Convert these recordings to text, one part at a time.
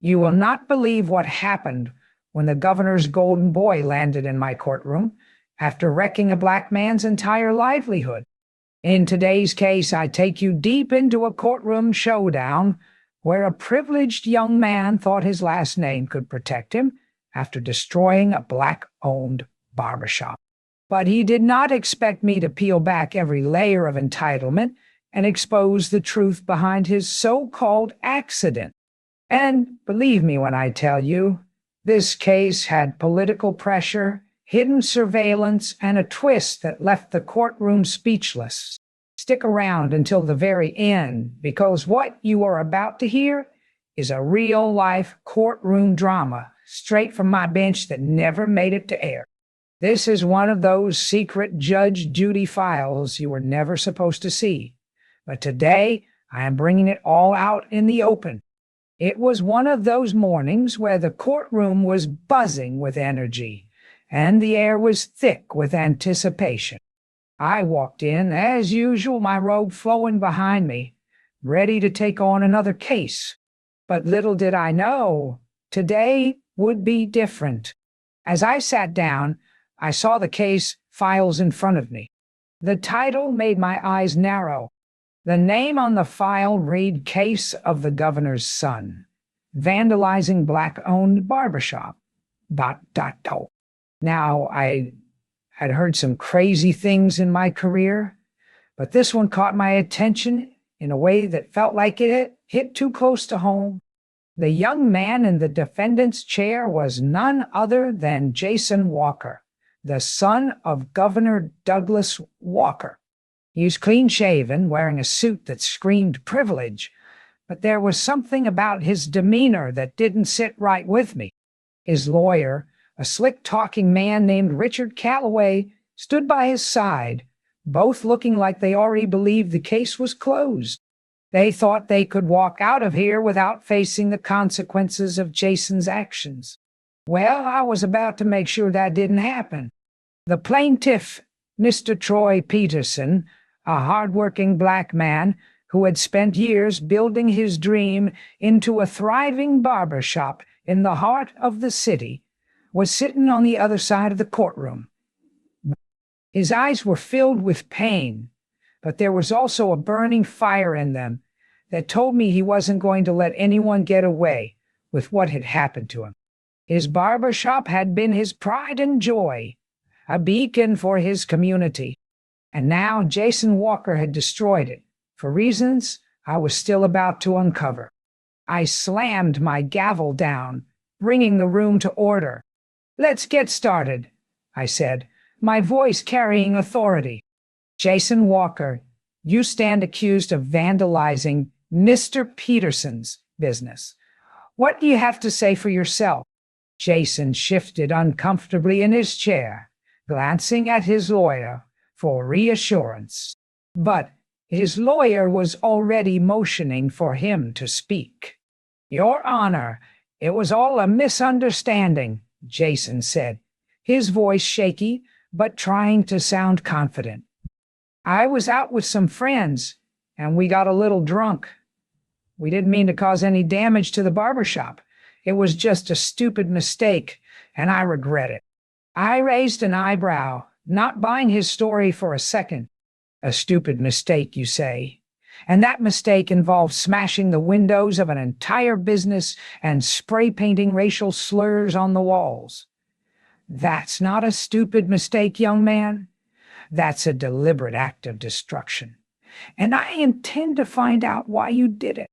You will not believe what happened when the governor's golden boy landed in my courtroom after wrecking a black man's entire livelihood. In today's case, I take you deep into a courtroom showdown where a privileged young man thought his last name could protect him after destroying a black-owned barbershop. But he did not expect me to peel back every layer of entitlement and expose the truth behind his so-called accident. And believe me when I tell you, this case had political pressure, hidden surveillance, and a twist that left the courtroom speechless. Stick around until the very end, because what you are about to hear is a real-life courtroom drama straight from my bench that never made it to air. This is one of those secret Judge Judy files you were never supposed to see. But today, I am bringing it all out in the open. It was one of those mornings where the courtroom was buzzing with energy, and the air was thick with anticipation. I walked in, as usual, my robe flowing behind me, ready to take on another case. But little did I know, today would be different. As I sat down, I saw the case files in front of me. The title made my eyes narrow. The name on the file read Case of the Governor's Son, Vandalizing Black-Owned Barbershop. ... Now, I had heard some crazy things in my career, but this one caught my attention in a way that felt like it hit too close to home. The young man in the defendant's chair was none other than Jason Walker, the son of Governor Douglas Walker. He was clean-shaven, wearing a suit that screamed privilege, but there was something about his demeanor that didn't sit right with me. His lawyer, a slick-talking man named Richard Calloway, stood by his side, both looking like they already believed the case was closed. They thought they could walk out of here without facing the consequences of Jason's actions. Well, I was about to make sure that didn't happen. The plaintiff, Mr. Troy Peterson, a hard-working black man who had spent years building his dream into a thriving barbershop in the heart of the city, was sitting on the other side of the courtroom. His eyes were filled with pain, but there was also a burning fire in them that told me he wasn't going to let anyone get away with what had happened to him. His barbershop had been his pride and joy, a beacon for his community. And now Jason Walker had destroyed it, for reasons I was still about to uncover. I slammed my gavel down, bringing the room to order. "Let's get started," I said, my voice carrying authority. "Jason Walker, you stand accused of vandalizing Mr. Peterson's business. What do you have to say for yourself?" Jason shifted uncomfortably in his chair, glancing at his lawyer for reassurance. But his lawyer was already motioning for him to speak. "Your Honor, it was all a misunderstanding," Jason said, his voice shaky but trying to sound confident. "I was out with some friends, and we got a little drunk. We didn't mean to cause any damage to the barbershop. It was just a stupid mistake, and I regret it." I raised an eyebrow, not buying his story for a second. "A stupid mistake, you say? And that mistake involved smashing the windows of an entire business and spray-painting racial slurs on the walls. That's not a stupid mistake, young man. That's a deliberate act of destruction. And I intend to find out why you did it."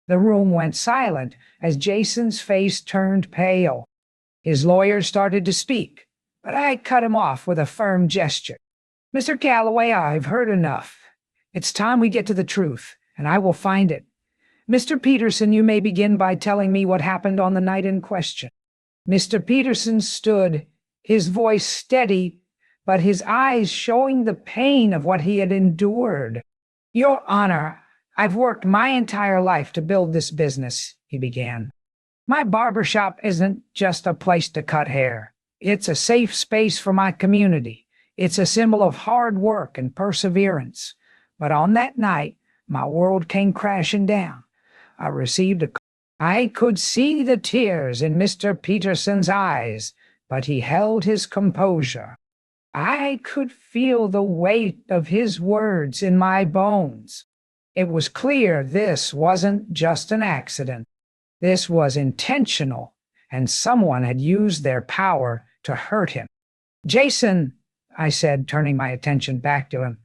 The room went silent as Jason's face turned pale. His lawyer started to speak, but I cut him off with a firm gesture. "Mr. Calloway, I've heard enough. It's time we get to the truth, and I will find it. Mr. Peterson, you may begin by telling me what happened on the night in question." Mr. Peterson stood, his voice steady, but his eyes showing the pain of what he had endured. "Your Honor, I've worked my entire life to build this business," he began. "My barbershop isn't just a place to cut hair. It's a safe space for my community. It's a symbol of hard work and perseverance. But on that night, my world came crashing down. I received a I could see the tears in Mr. Peterson's eyes, but he held his composure. I could feel the weight of his words in my bones. It was clear this wasn't just an accident. This was intentional, and someone had used their power to hurt him. Jason, I said, turning my attention back to him,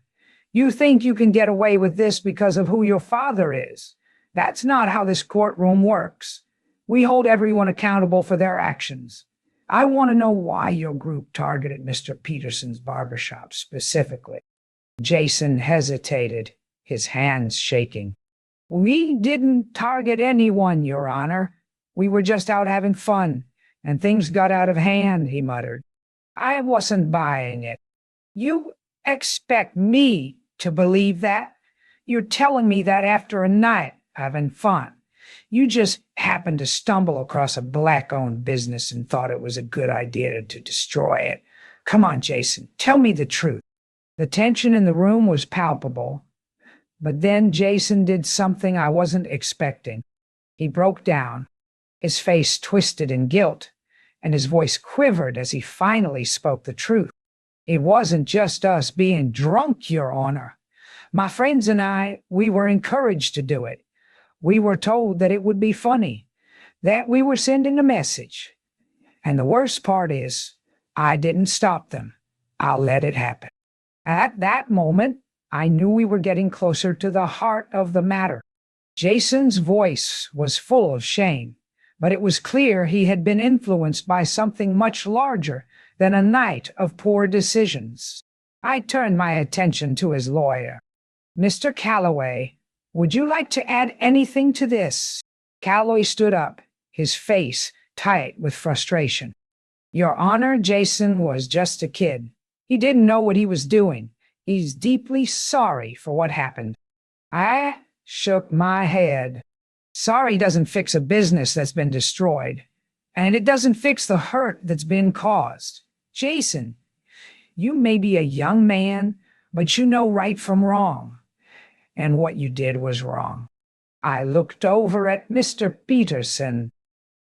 you think you can get away with this because of who your father is. That's not how this courtroom works. We hold everyone accountable for their actions. I want to know why your group targeted Mr. Peterson's barbershop specifically. Jason hesitated, his hands shaking. We didn't target anyone, Your Honor. We were just out having fun, and things got out of hand, he muttered. I wasn't buying it. You expect me to believe that? You're telling me that after a night having fun. You just happened to stumble across a black-owned business and thought it was a good idea to destroy it. Come on, Jason, tell me the truth. The tension in the room was palpable, but then Jason did something I wasn't expecting. He broke down, his face twisted in guilt, and his voice quivered as he finally spoke the truth. It wasn't just us being drunk, Your Honor. My friends and I, we were encouraged to do it. We were told that it would be funny, that we were sending a message. And the worst part is, I didn't stop them. I'll let it happen. At that moment, I knew we were getting closer to the heart of the matter. Jason's voice was full of shame, but it was clear he had been influenced by something much larger than a night of poor decisions. I turned my attention to his lawyer. Mr. Calloway, would you like to add anything to this? Calloway stood up, his face tight with frustration. Your Honor, Jason was just a kid. He didn't know what he was doing. He's deeply sorry for what happened. I shook my head. Sorry doesn't fix a business that's been destroyed, and it doesn't fix the hurt that's been caused. Jason, you may be a young man, but you know right from wrong. And what you did was wrong. I looked over at Mr. Peterson.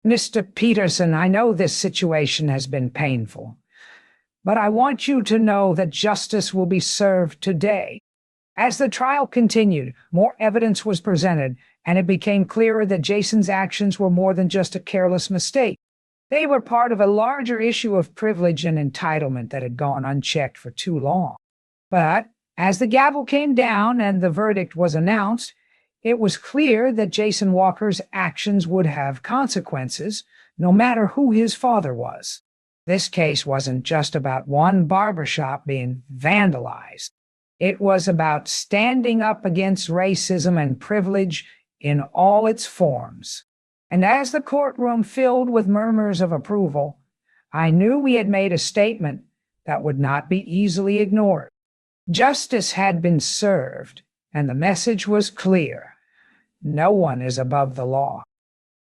Mr. Peterson, I know this situation has been painful, but I want you to know that justice will be served today. As the trial continued, more evidence was presented, and it became clearer that Jason's actions were more than just a careless mistake. They were part of a larger issue of privilege and entitlement that had gone unchecked for too long. But as the gavel came down and the verdict was announced, it was clear that Jason Walker's actions would have consequences, no matter who his father was. This case wasn't just about one barbershop being vandalized. It was about standing up against racism and privilege in all its forms. And as the courtroom filled with murmurs of approval, I knew we had made a statement that would not be easily ignored. Justice had been served, and the message was clear. No one is above the law.